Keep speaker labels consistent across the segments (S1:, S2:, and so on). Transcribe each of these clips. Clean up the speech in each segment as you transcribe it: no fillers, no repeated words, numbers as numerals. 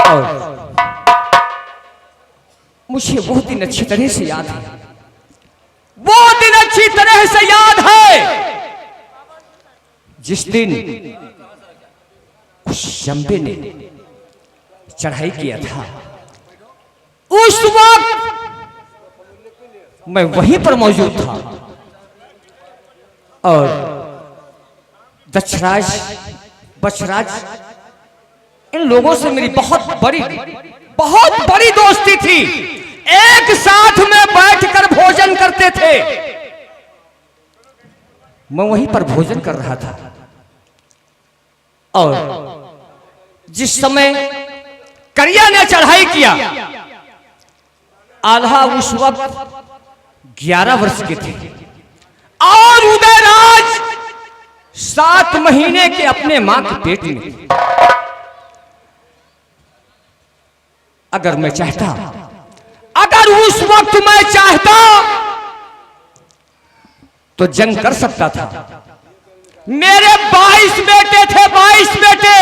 S1: और मुझे वो दिन अच्छी तरह से याद है, वो दिन अच्छी तरह से याद है जिस दिन उस शंबे ने चढ़ाई किया था। उस वक्त मैं वहीं पर मौजूद था और दक्षराज बछराज इन लोगों से मेरी बहुत बड़ी दोस्ती थी। एक साथ में बैठकर भोजन करते थे। मैं वहीं पर भोजन कर रहा था और जिस समय करिया ने चढ़ाई किया, आल्हा उस वक्त 11 वर्ष के थे और उदयराज 7 महीने के अपने मां के पेट में। अगर मैं चाहता, अगर उस वक्त मैं चाहता तो जंग कर सकता था। मेरे 22 बेटे थे, 22 बेटे,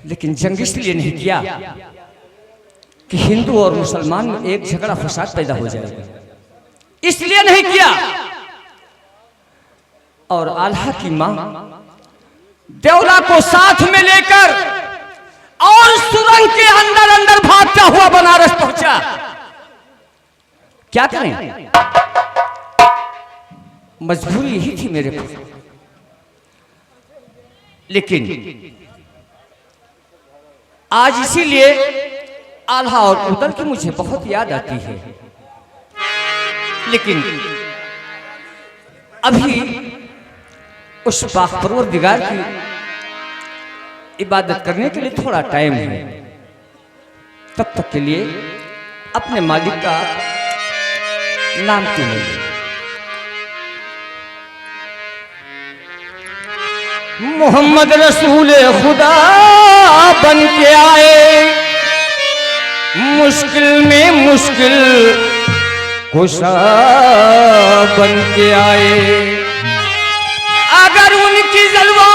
S1: लेकिन जंग इसलिए नहीं किया कि हिंदू और मुसलमान में एक झगड़ा फसाद पैदा हो जाएगा, इसलिए नहीं किया। और आल्हा की मां देवला को साथ में लेकर और सुरंग के अंदर अंदर भागता हुआ बनारस पहुंचा। क्या करें, मजबूरी यही थी मेरे को। लेकिन आज इसीलिए आल्हा और उदल की मुझे बहुत याद आती है। लेकिन अभी उस पाक परवरदिगार की इबादत करने के लिए थोड़ा टाइम है। तब तक के लिए अपने मालिक का नाम क्यों नहीं। मोहम्मद रसूल खुदा बन के आए, मुश्किल में मुश्किल कुशा बन के आए। अगर उनकी जलवा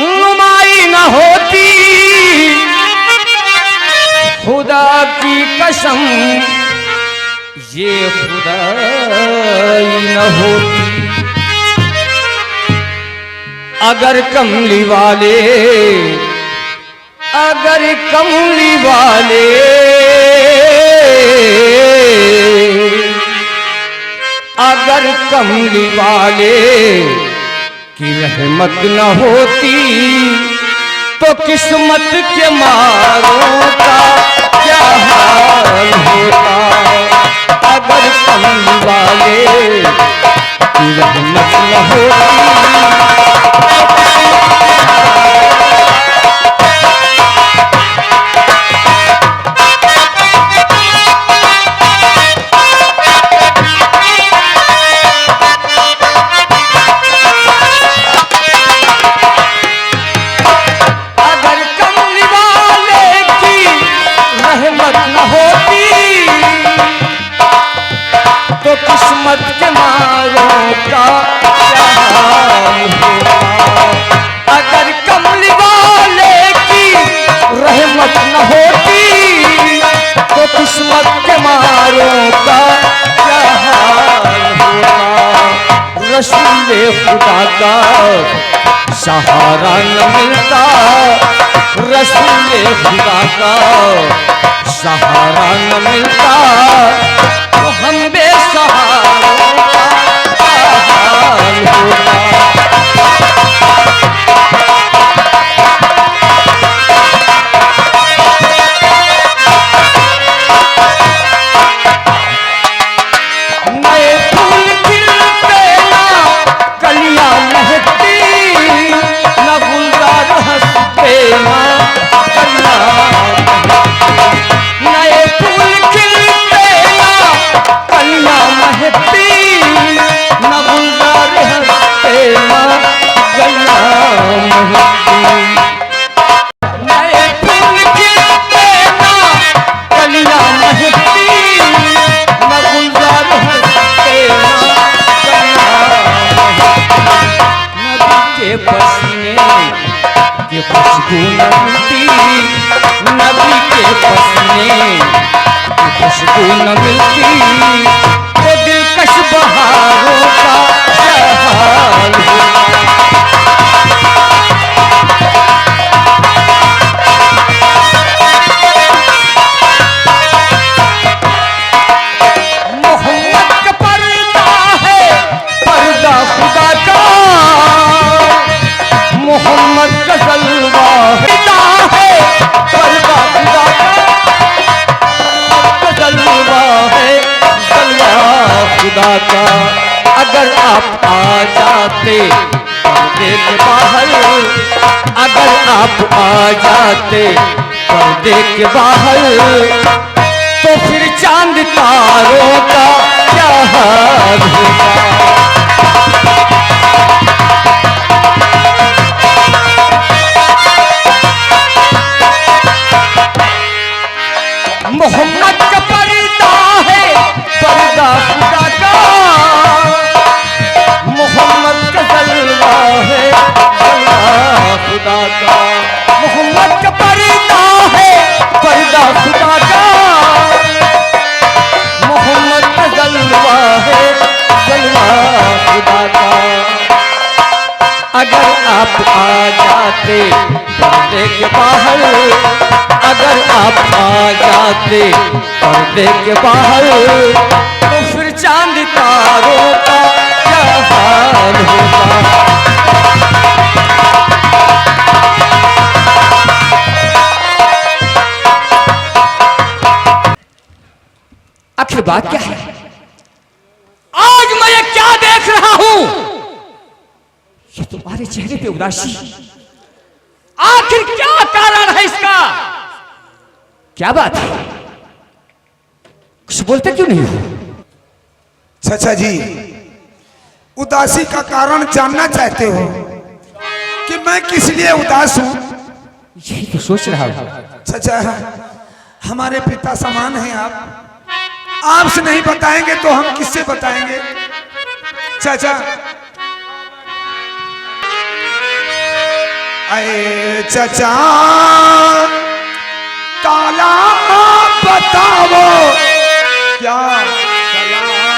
S1: नुमाई न होती, खुदा की कसम ये खुदाई न होती। अगर कमली वाले, अगर कमली वाले अगर कमली वाले की रहमत न होती तो किस्मत के मारों का क्या हाल होता। अगर कमली वाले की रहमत न होती किस्मत के मारों का क्या हाल होता। अगर कमली वाले की रहमत न होती तो किस्मत के मारों का क्या हाल होता। रसूल खुदा का सहारा न मिलता, रसूल खुदा का सहारा न मिलता तो हम बेसहारों का हाल होता। नए फूल खिलते ना कलियां महकती, न गुलजार हंसते ना कलियां। नए फूल खिलते ना कलियां महकती, न गुलजार हंसते ना कलियां महकती। नए फूल खिलते ना कलियां महकती, न गुलजार हंसते ना कलियां महकती। नदी के पसीने ये खुशबू न मिलती नबी के पसीने, ये खुशबू न मिलती तो दिलकश बहारों का क्या हाल होगा। मोहम्मद का पर्दा है, पर्दा खुदा का, मोहम्मद का जलवा है, पर्दा खुदा का जलवा है, जलवा खुदा का। अगर आप आ जाते पर्दे के बाहर, अगर आप आ जाते पर्दे के बाहर, तो फिर चांद तारों का क्या हाल होगा। मोहम्मद का पर्दा है, पर्दा खुदा का, मोहम्मद का जलवा है, जलवा खुदा का। मोहम्मद का पर्दा है, पर्दा खुदा का, मोहम्मद का जलवा है, जलवा खुदा का। अगर आप आ जाते पर्दे के बाहर, अगर आप आ जाते पर्दे के बाहर, तो फिर चांद तारों का क्या हाल होगा। आखिर बात क्या है? आज मैं ये क्या देख रहा हूं? ये तुम्हारे चेहरे पे उदासी, आखिर क्या कारण है इसका? क्या बात है? कुछ बोलते क्यों नहीं हो?
S2: चाचा जी, उदासी का कारण जानना चाहते हो कि मैं किस लिए उदास हूं?
S1: यही तो सोच रहा हूं।
S2: चाचा, हमारे पिता समान हैं आप, आपसे नहीं बताएंगे तो हम किससे बताएंगे? चाचा, अरे चाचा काला बताओ क्या सलाह है?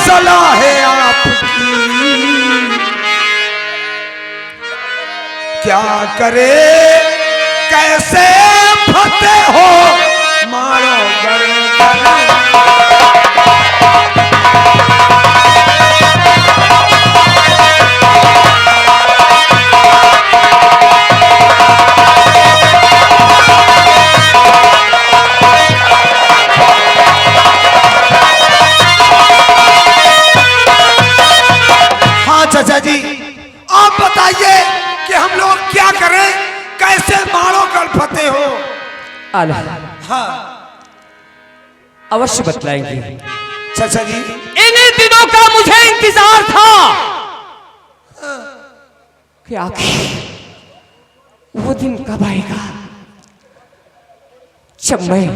S2: सलाह है आपकी, क्या करे कैसे फतेह हो मारो गर्दन। चाचा जी, आप बताइए कि हम लोग क्या करें, कैसे मारो कल फतेह हो?
S1: हाँ, अवश्य बतलाएंगे
S2: चाचा जी।
S1: इन्हीं दिनों का मुझे इंतजार था कि आखिर वो दिन कब आएगा जब मैं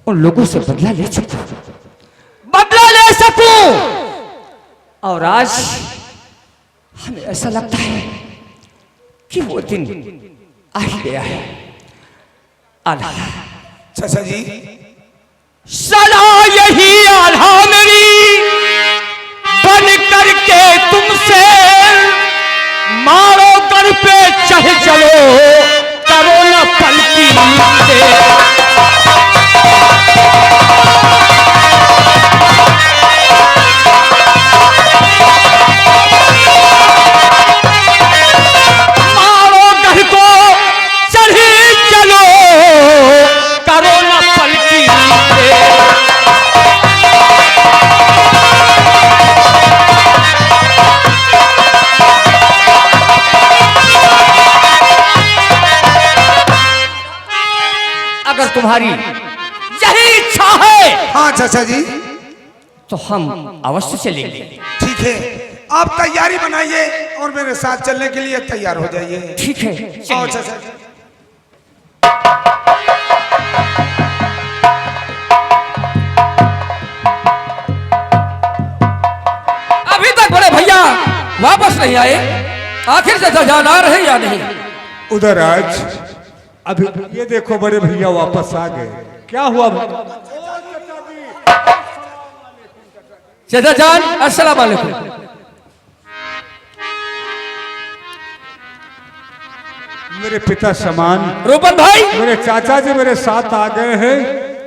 S1: उन लोगों से बदला ले सकूं, बदला ले सकूं। और आज हमें ऐसा लगता है कि वो दिन आ ही गया है।
S2: चाचा जी,
S1: सदा यही आल्हा मेरी बन करके तुमसे, मारो कर पे चढ़ चलो करो न पलटी से। तुम्हारी यही इच्छा है
S2: चाचा जी।
S1: तो हम अवश्य चलेंगे।
S2: ठीक है, आप तैयारी बनाइए और मेरे साथ चलने के लिए तैयार हो जाइए।
S1: ठीक है,
S2: आओ
S1: चलिए।
S2: चाचा जी।
S1: अभी तक बड़े भैया वापस नहीं आए, आखिर चाचा जान आ रहे या नहीं?
S3: उधर आज अभी ये देखो बड़े भैया वापस आ गए। क्या हुआ?
S1: चाचा जान अस्सलाम वालेकुम।
S3: मेरे पिता समान
S1: रूपन भाई,
S3: मेरे चाचा जी मेरे साथ आ गए हैं,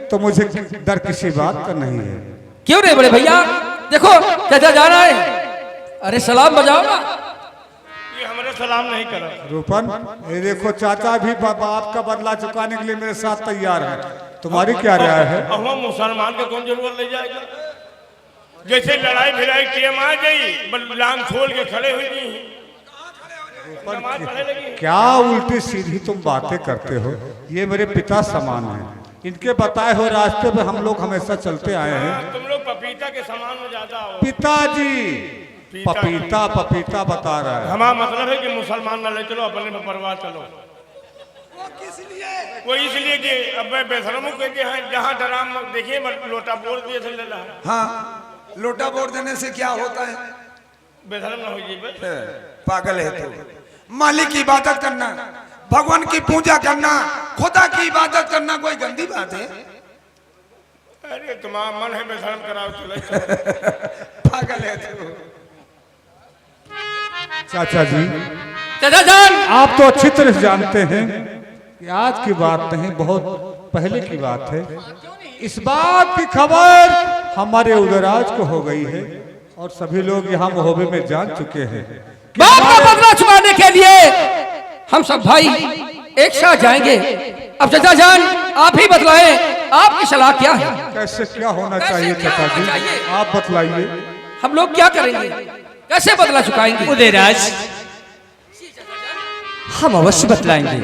S3: तो मुझे डर किसी बात का नहीं है।
S1: क्यों रे बड़े भैया? देखो चाचा जान आए। अरे सलाम बजाओ ना।
S4: ये हमारे सलाम नहीं करो।
S3: रूपन, ये देखो चाचा भी बाप का बदला चुकाने के लिए मेरे साथ तैयार है। तुम्हारी क्या राय है?
S4: अब हम मुसलमान का कौन जरूरत ले जाएगा? जैसे लड़ाई भिड़ाई टीम आ गई, लांग खोल के खड़े हुई नहीं। नमाज पढ़ने लगी।
S3: क्या उल्टी सीधी तुम बातें करते हो? ये मेरे पिता समान हैं, इनके बताए हुए रास्ते पे हम लोग हमेशा चलते आए हैं।
S4: तुम लोग पपीता के समान में ज्यादा हो।
S3: पिताजी पपीता पपीता बता रहा है।
S4: हमारा मतलब है कि मुसलमान न ले चलो, अपने में परवाह चलो। वो इसलिए कि अब मैं बेशरमों कहते हैं, जहाँ डराम देखिए लोटा बोल दिए थे ले रहा।
S2: हाँ, लोटा बोर देने से क्या होता है?
S4: बेशरम ना हो जी।
S2: पागल है तू। मालिक की इबादत करना, भगवान की पूजा करना, खुदा की इबादत करना कोई गंदी बात है?
S4: अरे तुम्हारा मन है बेशरम कराओ, चलो।
S2: पागल है तू।
S3: चाचा जी,
S1: चाचा जान,
S3: आप तो अच्छी तरह से जानते हैं कि आज की बात नहीं, बहुत पहले की बात है। इस बात की खबर हमारे उदराज को हो गई है और सभी लोग यहाँ मोहब्बे में जान चुके हैं।
S1: बाप का बदला चुकाने के लिए हम सब भाई एक साथ जाएंगे। अब चाचा जान आप ही बतलाएं, आपकी सलाह क्या है?
S3: कैसे क्या होना चाहिए
S1: क्या
S3: चाचा
S1: होना
S3: जी?
S1: चाहिए?
S3: आप बतलाइए।
S1: हम लोग क्या करेंगे? कैसे बदला चुकाएंगे?
S5: उदयराज, हम अवश्य बतलाएंगे,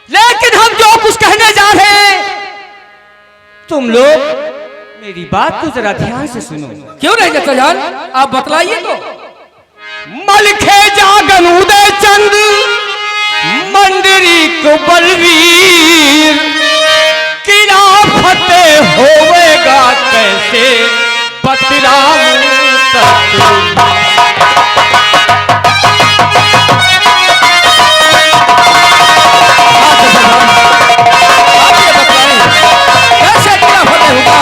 S5: लेकिन हम जो कुछ कहने जा रहे हैं, तुम लोग मेरी बात को जरा ध्यान से सुनो।
S1: क्यों नहीं चाचा जान, आप बतलाइए तो।
S5: मलखे जागन उदय चंद मंदिरी को बलवीर, किला फतेह होवेगा कैसे बतलाऊं तक।
S1: कैसे किला फतेह होगा?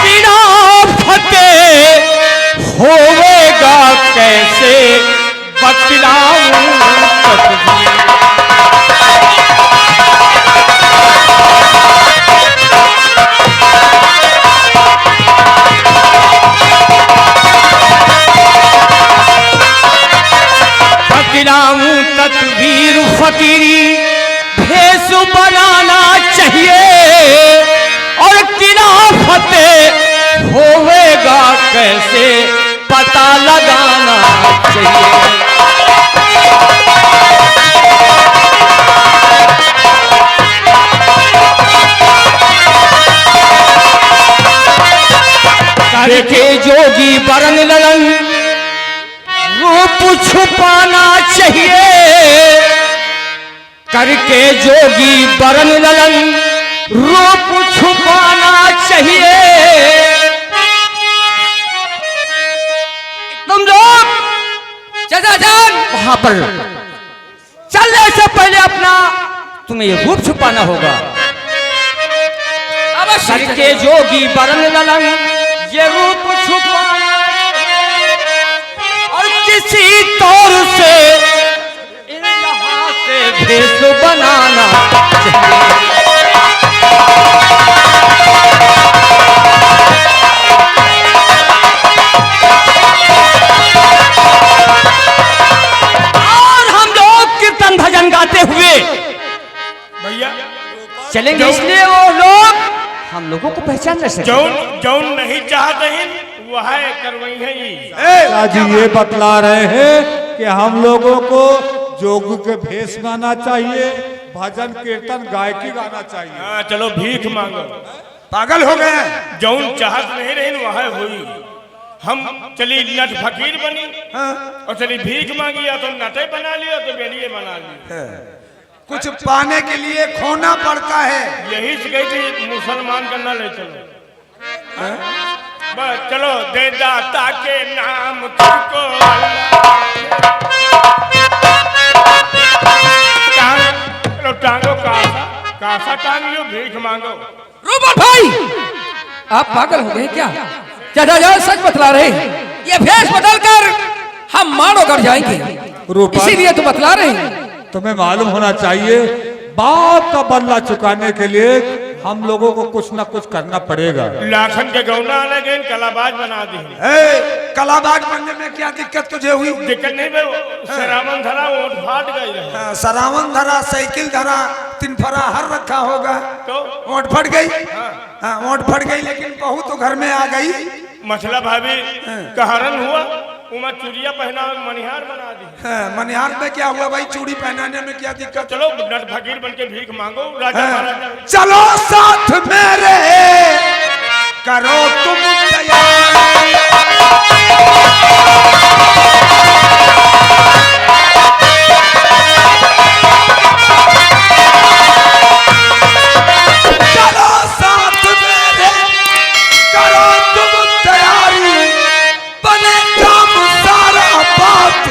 S5: किला फतेह होवेगा कैसे बतलाऊं तकदीर। बतलाऊं तकदीर फकीरी भेष बनाना चाहिए और किला फतेह होवेगा कैसे पता लगाना चाहिए। करके जोगी बरन ललन रूप छुपाना चाहिए, करके जोगी बरन ललन रूप छुपाना चाहिए।
S1: तुम लोग चाचा जान
S5: वहां पर
S1: चलने से पहले अपना
S5: तुम्हें ये रूप छुपाना होगा।
S1: अवश्य
S5: करके जोगी बरन ललन ये रूप छुपाना और किसी तौर से इन यहाँ से भेष बनाना चाहिए। और हम लोग कीर्तन भजन गाते हुए
S4: भैया
S5: चलेंगे, इसलिए वो लोग हम लोगों को पहचान न सके।
S4: जौन जौन नहीं चाहते हैं वह करवई है।
S3: चाचा जी ये बतला रहे हैं कि कि हम लोगों को जोग के भेष गाना चाहिए, भजन कीर्तन गायकी गाना चाहिए।
S4: हाँ चलो भीख मांगो।
S2: पागल हो गए हैं।
S4: जौन चाहत नहीं रही वह हुई। हम चली नट फकीर बनी और चली भीख मांगी, या तो नटे बना लिया तो बेड़िए बना लिया।
S2: कुछ पाने के लिए खोना पड़ता है।
S4: यही से गई थी मुसलमान करना ले चलो। बस चलो दे दाता के नाम तुझको टांगो कासा टांग लो, भीख मांगो।
S1: रूपन भाई, आप पागल हो गए क्या? क्या सच बतला रहे हैं? ये भेष बदलकर हम मानो कर जाएंगे, इसीलिए तो बतला रहे हैं।
S3: तुम्हें मालूम होना चाहिए, बाप का बदला चुकाने के लिए हम लोगों को कुछ ना कुछ करना पड़ेगा।
S4: लाखन के गौना आने गए, कलाबाज बना दी।
S2: कलाबाज बनने में क्या दिक्कत तुझे हुई?
S4: दिक्कत नहीं भाई, सरावन धरा वोट फाट गई।
S2: सरावन धरा, साइकिल धरा, 3 फरा हर रखा होगा
S4: तो
S2: वोट फट गई। हाँ वोट फट गई, लेकिन बहू तो घर में आ गई।
S4: मछला भाभी कहरन हुआ, उमा चूड़िया पहना मनिहार बना दी।
S2: मनिहार में क्या हुआ भाई? चूड़ी पहनाने में क्या दिक्कत?
S4: चलो नट फकीर बन के भीख मांगो। राजा महाराजा
S2: चलो साथ मेरे करो तुम तैयार। चलो साथ मेरे करो तुम तैयारी, बने काम सारा बात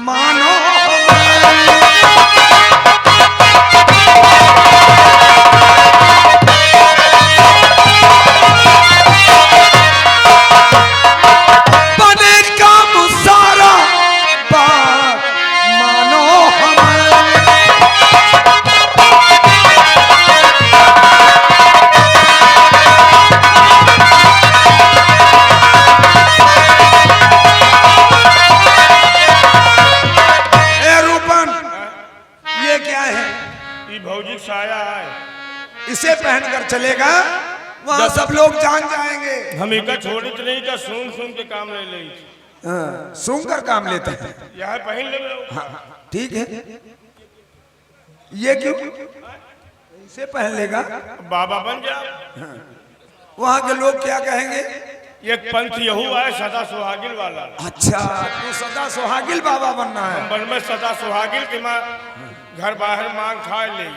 S2: मानो। इसे पहनकर चलेगा, वहाँ सब लोग जान जाएंगे।
S4: हम एक छोड़ी तो नहीं, का सुन के काम ले ली।
S2: सुन कर काम लेते हैं।
S4: यह पहन ले।
S2: ठीक है, ये क्यों? इसे पहन लेगा,
S4: बाबा बन जा।
S2: वहाँ के लोग क्या कहेंगे?
S4: एक पंथ यहू है सदा सुहागिल वाला।
S2: अच्छा, तो सदा सुहागिल बाबा बनना है।
S4: बन में सदा सुहागिल के माँ घर बाहर मांग खा ले।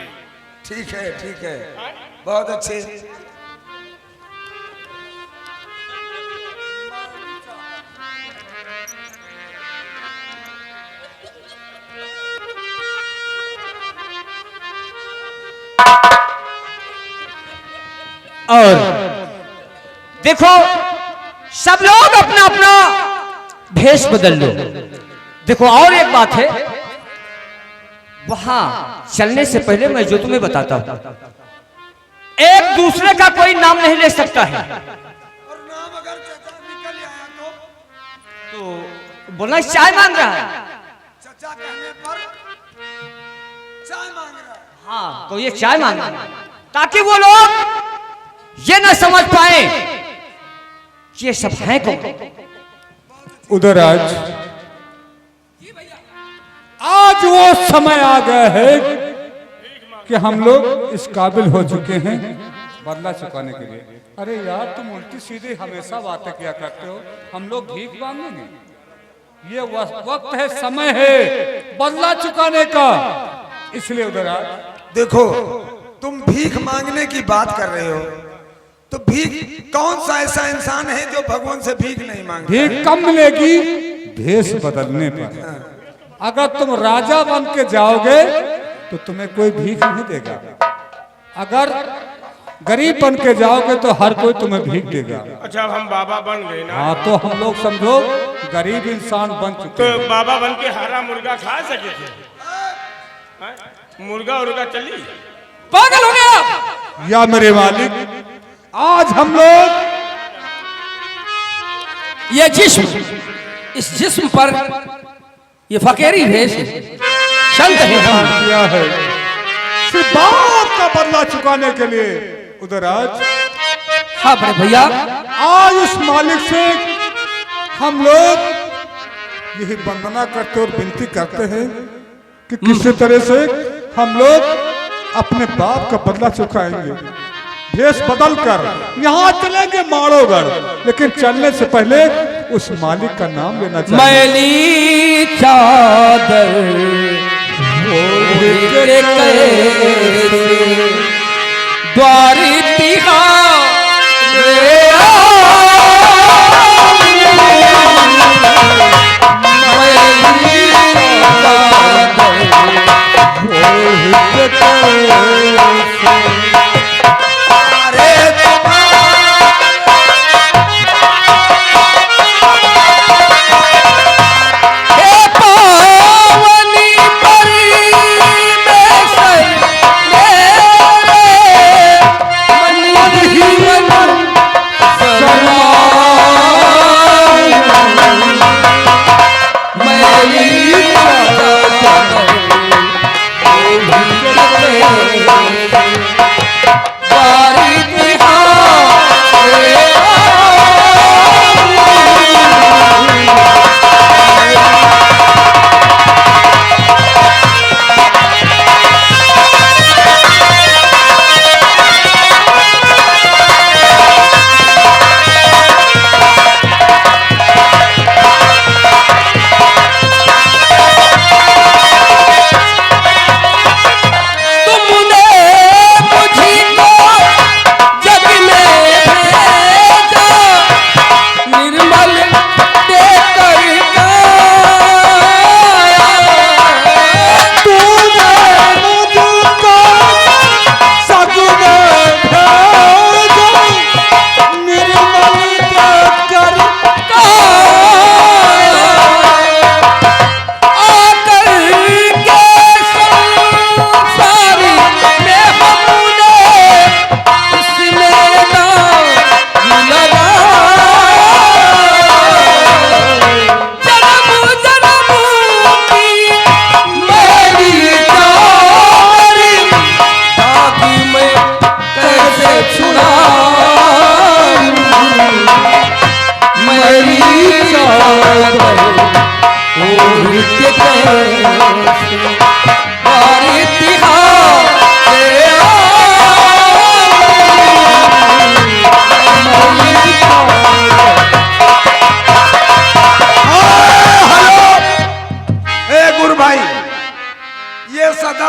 S2: ठीक है, ठीक है, बहुत अच्छे।
S5: और देखो सब लोग अपना अपना भेष बदल लो। देखो और एक बात है, वहां चलने से पहले मैं जो तुम्हें बताता हूं, एक दूसरे का कोई नाम नहीं ले सकता है।
S2: और नाम अगर चाचा निकल आया
S5: तो बोलना चाय मांग रहा है।
S2: चाचा कहने पर चाय मांग रहा है।
S5: हाँ तो ये चाय मांग रहा है, ताकि वो लोग ये ना समझ पाए ये सब है कौन।
S3: उधर आज वो समय आ गया है कि हम लोग इस काबिल हो चुके हैं बदला चुकाने के लिए। अरे यार, तुम उल्टी सीधी हमेशा बातें किया करते हो। हम लोग भीख मांगेंगे, ये वक्त है, समय है बदला चुकाने का। इसलिए उधर
S2: देखो, तुम भीख मांगने की बात कर रहे हो, तो भीख कौन सा ऐसा इंसान है जो भगवान से भीख नहीं मांगता?
S3: भीख कम मिलेगी भेष बदलने पर। अगर तुम राजा बन के जाओगे तो तुम्हें कोई भीख नहीं देगा। अगर गरीब बन के जाओगे तो हर कोई तुम्हें भीख देगा।
S4: अच्छा, हम बाबा बन गए ना।
S3: हाँ, तो हम लोग समझो गरीब इंसान बन चुके हैं।
S4: तो बाबा बन के हरा मुर्गा खा सके थे? मुर्गा उर्गा चली?
S5: पागल हो गया
S3: या मेरे मालिक, आज हम लोग
S1: ये जिस्म, इस जिस्म पर ये फकीरी भेष है, संत है हम।
S3: किया है सिर्फ बाप का बदला चुकाने के लिए। उधर
S1: हाँ बड़े भैया,
S3: आज उस मालिक से हम लोग यही वंदना करते और विनती करते हैं कि किसी तरह से हम लोग अपने बाप का बदला चुकाएंगे। भेष बदल कर यहाँ चलेंगे माड़ोगढ़, लेकिन चलने से पहले उस मालिक का नाम लेना चाहिए।
S1: मैली चादर ओढ़ के कैसे द्वारी तिहारे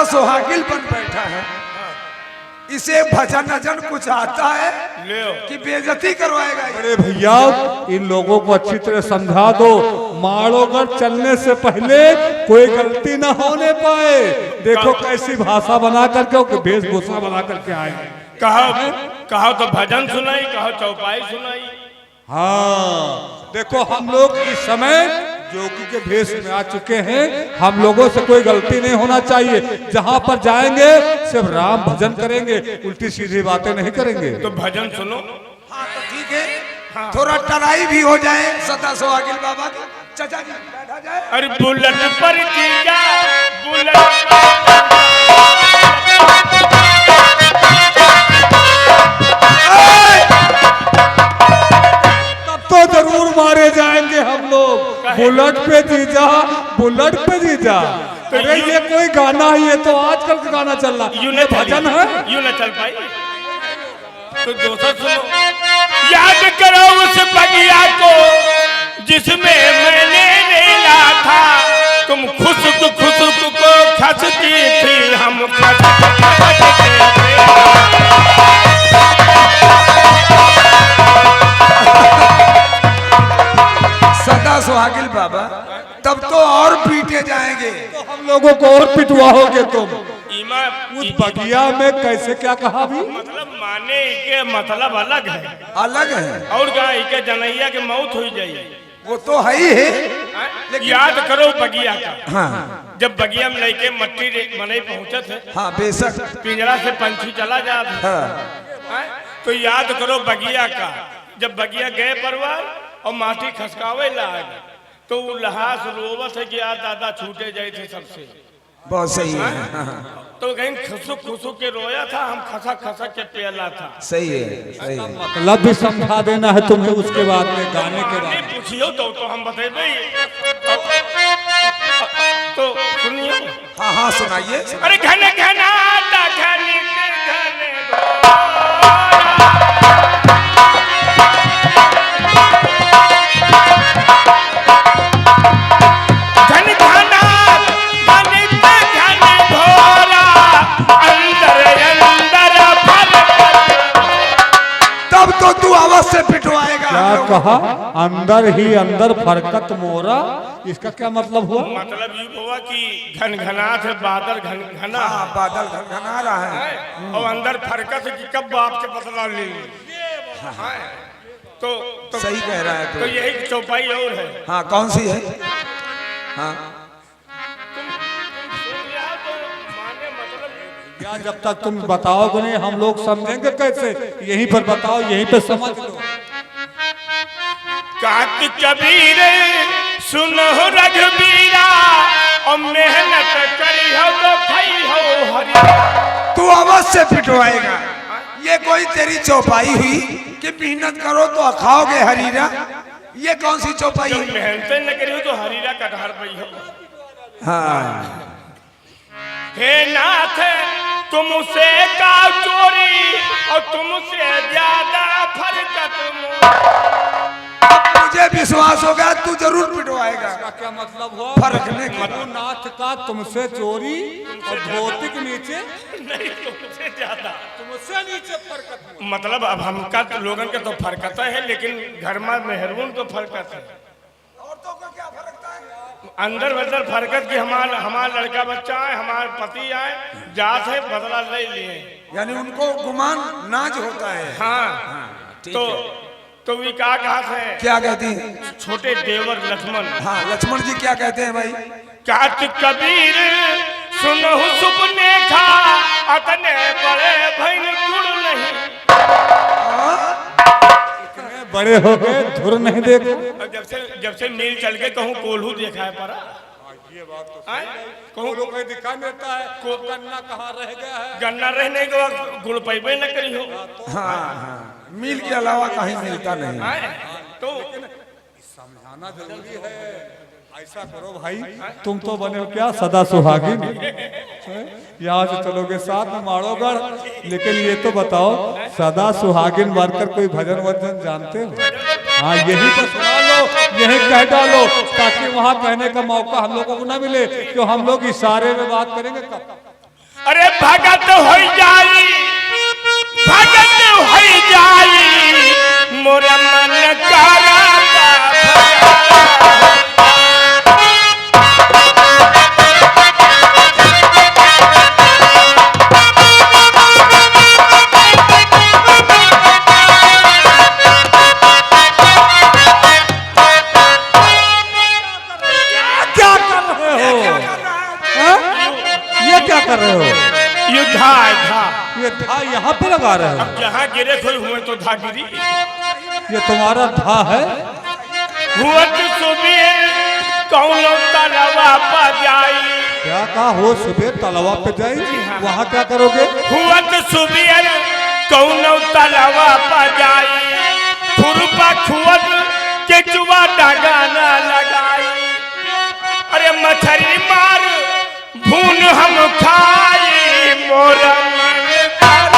S2: सोहागिल बन बैठा है, इसे भजन नजन कुछ आता है कि बेइज्जती करवाएगा?
S3: अरे भैया इन लोगों को अच्छी तरह समझा दो, माड़ोगढ़ चलने से पहले कोई गलती न होने पाए। देखो कैसी भाषा बना करके, वेशभूषा बना करके आए।
S4: कहा तो भजन सुनाई, कहा चौपाई सुनाई।
S3: हाँ देखो हम लोग इस समय जोगी के भेष में आ चुके हैं, हम लोगों से कोई गलती नहीं होना चाहिए। जहाँ पर जाएंगे सिर्फ राम भजन करेंगे, उल्टी सीधी बातें नहीं करेंगे।
S4: तो भजन सुनो।
S2: हाँ तो ठीक है, हाँ। थोड़ा टराई भी हो जाए सदा सोहागिल बाबा का। चाचा जी बैठा जाए।
S4: अरे बुलेट पर जीजा, बुलेट
S3: तो जरूर मारे जाएंगे हम लोग। बुलेट पे जीजा, बुलेट पे जीजा। अरे ये कोई गाना ही है, तो आजकल का गाना चल रहा, ये भजन है,
S4: यूं न चल पाई। तो दूसरा सुनो, याद करो उस बगिया को जिसमें मैंने रेला था, तुम खुशक को खसती थी, हम
S2: सदा सुहागिल बाबा, तब तो और पीटे जाएंगे।
S3: तो हम लोगों को और पिटवाओगे तुम।
S4: उस
S3: बगिया में कैसे क्या कहा भी?
S4: मतलब माने के मतलब अलग है,
S2: अलग है।
S4: और गाय के जनैया के मौत हो जाए
S2: वो तो है ही है,
S4: लेकिन याद करो बगिया का।
S2: हाँ
S4: जब बगिया में लेके मट्टी मने पहुंचे थे,
S2: हाँ बेशक,
S4: पिंजरा से पंछी चला जाता।
S2: हाँ।
S4: तो याद करो बगिया का, जब बगिया गए परवार और माटी खसकावे लाग, तो वो लहास रोवत है कि यार दादा छूटे जाए थे सबसे।
S2: बहुत सही है। हाँ,
S4: तो कहीं खुसुक खुसुक के रोया था, हम खसक खसक के पेला था।
S2: सही है, सही है।
S3: मतलब भी समझा देना है तुम्हें उसके बाद में गाने के बाद
S4: नहीं पूछियो तो हम बतेबे। तो सुनिए।
S2: हाँ हाँ सुनाइए।
S4: अरे घन घनाता घनी घने घन घना घन घन घोरा अंदर अंदर
S2: तब तो तू आवाज से पिटवाएगा।
S3: क्या कहा? अंदर ही अंदर फरकत मोरा, इसका क्या मतलब हुआ?
S4: मतलब ये हुआ कि घन घनाथ है, बादल घन घना
S2: हाँ, बादल घनघना रहा है।
S4: है और अंदर फरकत है कि कब बाप के बदला ले ली। हाँ, तो
S2: सही कह रहा है
S4: तो
S2: तू।
S4: यही चौपाई और है।
S2: हाँ, कौन सी है? हाँ,
S3: क्या जब तक तुम बताओगे नहीं हम लोग समझेंगे कैसे? यहीं पर बताओ, यहीं पे समझ लो।
S4: कात कबीर सुनो रघुबीरा और मेहनत करी हो तो खाई हो हरी।
S2: तू आवाज से पिटवाएगा। ये कोई तेरी चौपाई हुई कि मेहनत करो तो खाओगे हरीरा? ये कौन सी चौपाई
S4: जो
S2: हुई?
S4: मेहनत न करी हो तो हरीरा कटहर पई हो।
S2: हाँ,
S4: हे नाथ तुमसे का चोरी और तुमसे ज्यादा फरकत
S2: मुझे विश्वास हो गया तू जरूर पिटवाएगा।
S3: इसका क्या मतलब हुआ?
S2: फरकने के
S3: मधु नाथ का तुमसे चोरी और धोती के नीचे
S4: नहीं तुमसे ज्यादा।
S3: तुमसे नीचे फरकत हुआ।
S4: मतलब अब हमका तो लोगन के तो फरकत है, लेकिन घर में मेहरून तो फरकत है।
S2: औरतों को क्या फरकता है?
S4: अंदर बदल फरकत की हमारा लड़का बच्चा है, हमारे पति आए, जात है, बदला ले लिए।
S2: यानी उनको गुमान नाज होता है।
S4: हाँ,
S2: ठीक
S4: तो
S2: है।
S4: तो वी का कहा है
S2: क्या कहती है?
S4: छोटे देवर लक्ष्मण।
S2: हाँ, लक्ष्मण जी क्या कहते हैं भाई?
S4: कात कबीर सुनो सुपने खा अतने बड़े भैन गुड़ नहीं।
S3: इतने बड़े हो गए धुर नहीं देखे।
S4: और जब से मिल चल के कहूँ कोल्हू देखा है परा।
S3: ये बात तो
S4: आए?
S3: कहूँ लोग दिखा देता है को गन्ना कहाँ रह गया है।
S4: गन्ना रहने के बाद गुड़ पैबे न करी हो।
S2: हाँ हाँ, मिल के अलावा कहीं मिलता नहीं।
S4: आए? तो
S3: समझाना जरूरी है। ऐसा करो भाई, तुम तो बने हो क्या सदा सुहागिन। यहाँ से चलोगे साथ में माड़ोगढ़, लेकिन ये तो बताओ सदा सुहागिन बनकर कोई भजन वजन जानते हो? हाँ, यही तो सुना लो, यही कह डालो, ताकि वहाँ कहने का मौका हम लोगों को ना मिले कि हम लोग इशारे में बात करेंगे कब।
S4: अरे भगत हो जाई, भगत हो जाई मोर मन कारा
S3: कर रहे हो?
S4: ये धा
S3: ये धा यहाँ पे लगा रहे हो?
S4: जहाँ गिरे कोई हुए तो धा गिरी।
S3: ये तुम्हारा धा है?
S4: हुआ तो सुबह कौन तलवा पर जाई।
S3: क्या कहा? हो सुबह तलवा पे जाई, वहाँ क्या करोगे?
S4: हुआ तो सुबह कौन तलवा पर जाई, खुरपा खुअत के चुआ डागाना लगाई। अरे मछली मार भून हम खाई मोरा मन करा।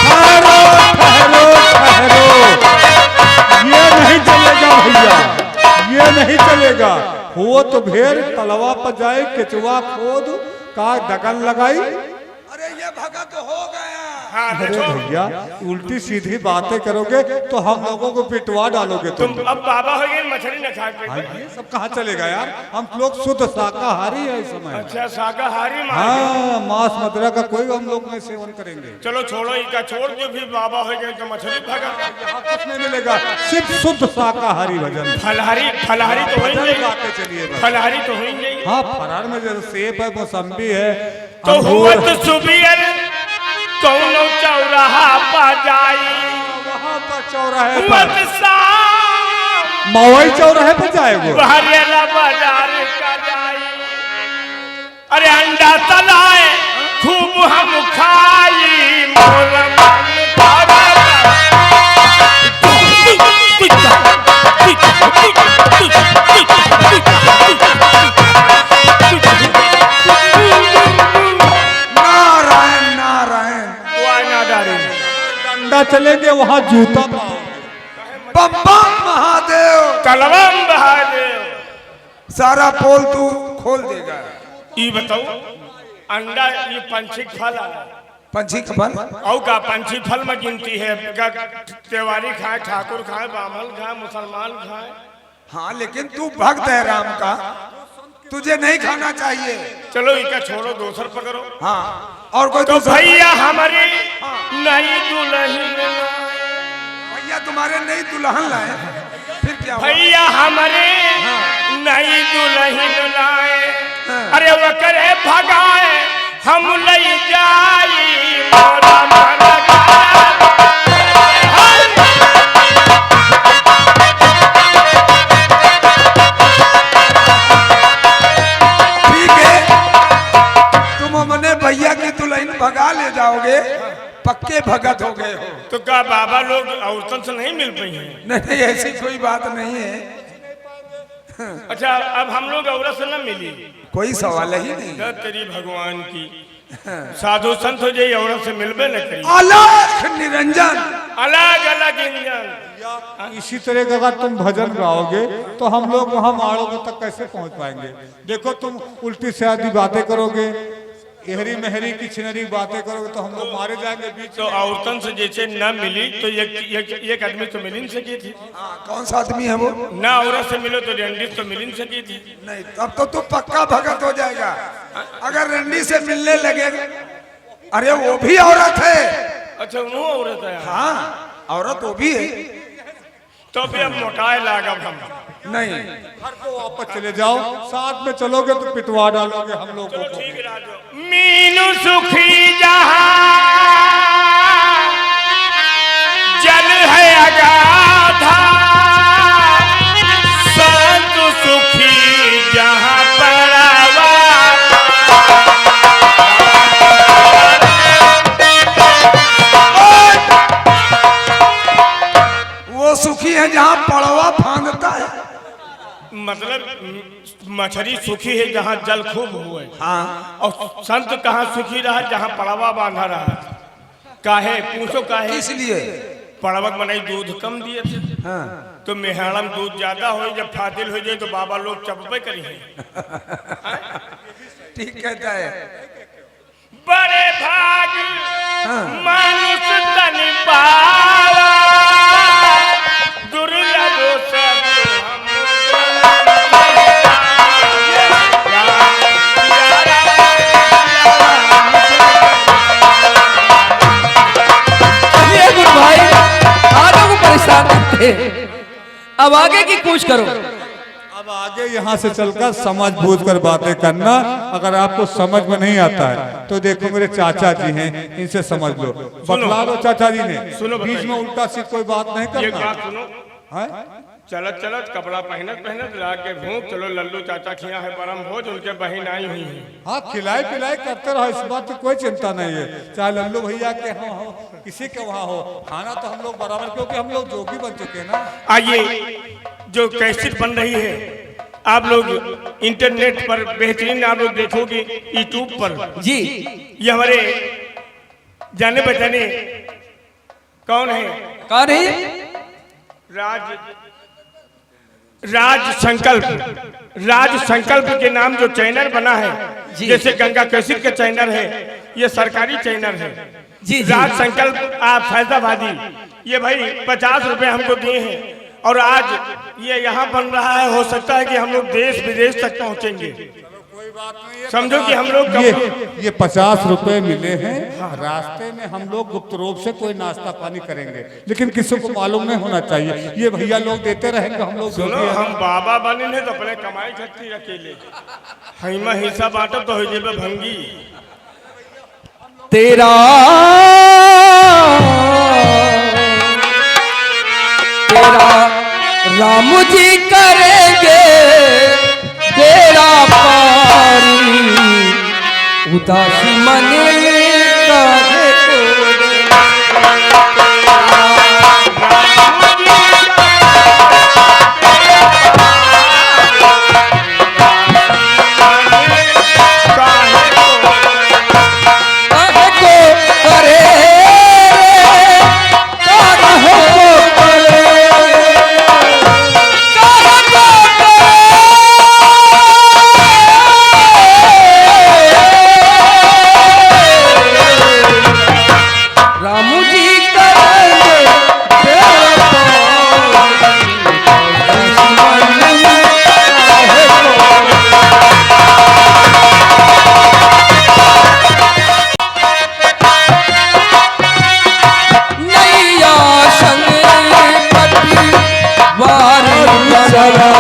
S3: ठहरो ठहरो ठहरो, ये नहीं चलेगा भैया, ये नहीं चलेगा। हो तो भेड़ तलवा पर जाए, केचुआ खोद का दगन लगाई।
S2: अरे ये भगत हो गया।
S4: हाँ
S3: अरे
S4: देखो
S3: भैया, उल्टी सीधी बातें करोगे तो हम लोगों को पिटवा डालोगे तुम।
S4: अब बाबा हो गए मछली न खा
S3: हाँ,
S4: पे।
S3: ये सब कहाँ चलेगा यार? हम लोग शुद्ध शाकाहारी है इस समय।
S4: अच्छा शाकाहारी मार।
S3: हाँ, मांस मदिरा का कोई हम लोग नहीं सेवन करेंगे।
S4: चलो छोड़ो इनका, छोड़ के भी बाबा हो गए तो मछली भागा।
S3: यहाँ कुछ नहीं मिलेगा, सिर्फ शुद्ध शाकाहारी भजन।
S4: फलहारी फलहारी तो हो ही
S3: भजन
S4: नहीं।
S3: गाते चलिए बस।
S4: फलहारी तो हो ही नहीं।
S3: हाँ, फरार में जैसे सेब है, मौसम्बी है,
S4: तो हुआ
S3: अंगूर
S4: तो
S3: है।
S4: सुबियर कौनो चौराहा पा जाई।
S3: वहाँ पर चौराहे
S4: मत
S3: पर
S4: शाम
S3: मवई चौराहे पर जाएगो।
S4: बहरिया बाजार का जाई, अरे अंडा तलाए खूब हम खाई मोर मन तारा
S2: नारायण नारायण।
S3: डंडा चलेंगे वहाँ जूता पाओगे।
S2: बम बम महादेव।
S4: कलवम बहादेव।
S2: सारा पोल तू खोल देगा।
S4: ये बताओ अंडा ये पंछिक फल है,
S2: पंछी का फल।
S4: और का पंछी फल में गिनती है, त्योहारी खाए, ठाकुर खाए, ब्राह्मण खाए, मुसलमान खाए।
S2: हाँ लेकिन तू भक्त है राम का, तुझे नहीं खाना चाहिए।
S4: चलो इका छोड़ो, दूसर पकड़ो।
S2: हाँ और कोई
S4: तो
S2: दूसरा?
S4: भैया हमारी नई दुल्हन,
S2: भैया तुम्हारे नई दुल्हन लाए, फिर क्या हुआ?
S4: भैया हमारे नई दुल्हन लाए, अरे वो करे भगाए हम ले जाई मोरा मन
S2: ठीक है, तुम अपने भैया की दुल्हन भगा ले जाओगे, पक्के भगत हो गए हो।
S4: तो क्या बाबा लोग औरतों से नहीं मिल पाई हैं?
S2: नहीं ऐसी कोई बात नहीं है,
S4: अच्छा अब हम लोग औरत से न मिली,
S2: कोई सवाल ही नहीं।
S4: क्या तेरी भगवान की साधु संत हो जाइए, औरत से मिलबे न करी।
S2: अलग निरंजन।
S4: अलग अलग इंजन।
S3: इसी तरह का अगर तुम भजन गाओगे तो हम लोग वहाँ माड़ोगे तक कैसे पहुँच पाएंगे। देखो तुम उल्टी सीधी बातें करोगे, एहरी मेहरी की छिनरी बातें करोगे तो हम लोग मारे जाएंगे बीच
S4: तो औरतन से जैसे न मिली तो एक आदमी तो मिल ही नहीं सकी थी,
S2: कौन सा आदमी है वो?
S4: ना औरत से मिलो तो रेंडिस तो मिल ही नहीं सकी थी।
S2: नहीं तब तो तू पक्का भगत हो जाएगा अगर रंडी से मिलने लगे। अरे वो भी औरत है।
S4: अच्छा वो औरत है।
S2: हाँ औरत वो भी है।
S4: तो फिर अब मोटाए लागब हम
S2: नहीं
S3: घर को वापस चले जाओ, साथ में चलोगे तो पिटवा डालोगे हम लोग को।
S4: ठीक राजो। मीनू सुखी जहाँ जल है अगाधा, संत सुखी जहाँ पड़ावा।
S2: वो सुखी है जहाँ पड़वा फांदता है।
S4: मतलब मछली सुखी है जहाँ जल खूब हुए।
S2: हाँ
S4: और संत कहाँ सुखी रहा जहाँ पड़वा बांधा रहा। काहे पूछो काहे?
S2: इसलिए
S4: पड़वक बनाई दूध कम दिए थे।
S2: हाँ
S4: तो मेहाड़म दूध ज्यादा हो, जब फादिल हो जाए तो बाबा लोग चपबे करी है।
S2: ठीक कहता है।
S4: बड़े भाग
S2: हाँ।
S4: मानुष तन पावा, दुर्लभ सब
S5: ये गुरु भाई आगे को परेशान करते, अब आगे की पूछ करो।
S3: अब आगे यहाँ से चलकर समझ बूझ कर बातें करना। अगर आपको समझ में नहीं आता है तो देखो मेरे चाचा जी हैं, इनसे समझ लो, बतला लो चाचा जी ने।
S4: सुनो,
S3: बीच में उल्टा सीध कोई बात नहीं
S4: एक
S3: करना
S4: बात सुनो।
S3: है।
S4: चलत चलत कपड़ा पहनत पहनत लाके भूख, चलो लल्लू चाचा खिया है परम भोज, उनके बहन आई हुई है।
S3: हाँ खिलाई पिलाई करते रहो, इस बात की कोई चिंता नहीं है। चाहे लल्लू भैया के यहाँ हो, किसी के वहाँ हो, खाना तो हम लोग बराबर, क्योंकि हम लोग जोगी बन चुके हैं ना।
S4: आइए जो कैसेट बन रही है आप लोग इंटरनेट पर बेहतरीन आप लोग देखोगे यूट्यूब पर।
S5: जी
S4: ये हमारे जाने पहचाने कौन है?
S5: कौन है?
S4: राज संकल्प के नाम जो चैनल बना है,
S5: जी।
S4: जैसे गंगा कैसेट का चैनल है, ये सरकारी चैनल है।
S5: जी, जी।
S4: राज संकल्प आप फैजाबादी, ये भाई 50 रुपए हमको दिए हैं और आज ये यहाँ बन रहा है। हो सकता है कि हम लोग देश विदेश तक पहुँचेंगे। समझो कि हम लोग
S3: ये 50 रुपए मिले हैं, रास्ते में हम लोग गुप्त रूप से कोई नाश्ता पानी करेंगे, लेकिन किसी को मालूम नहीं होना चाहिए। ये भैया लोग देते रहेंगे, हम लोग
S4: सुनो, हम बाबा बने हैं तो अपने कमाई खर्ची अकेले हिमा हिस्सा बांटो तो हो जेबे भंगी।
S5: तेरा
S1: राम जी करेंगे बेड़ा पारी, उदासी मन काहे तोड़े।
S2: चला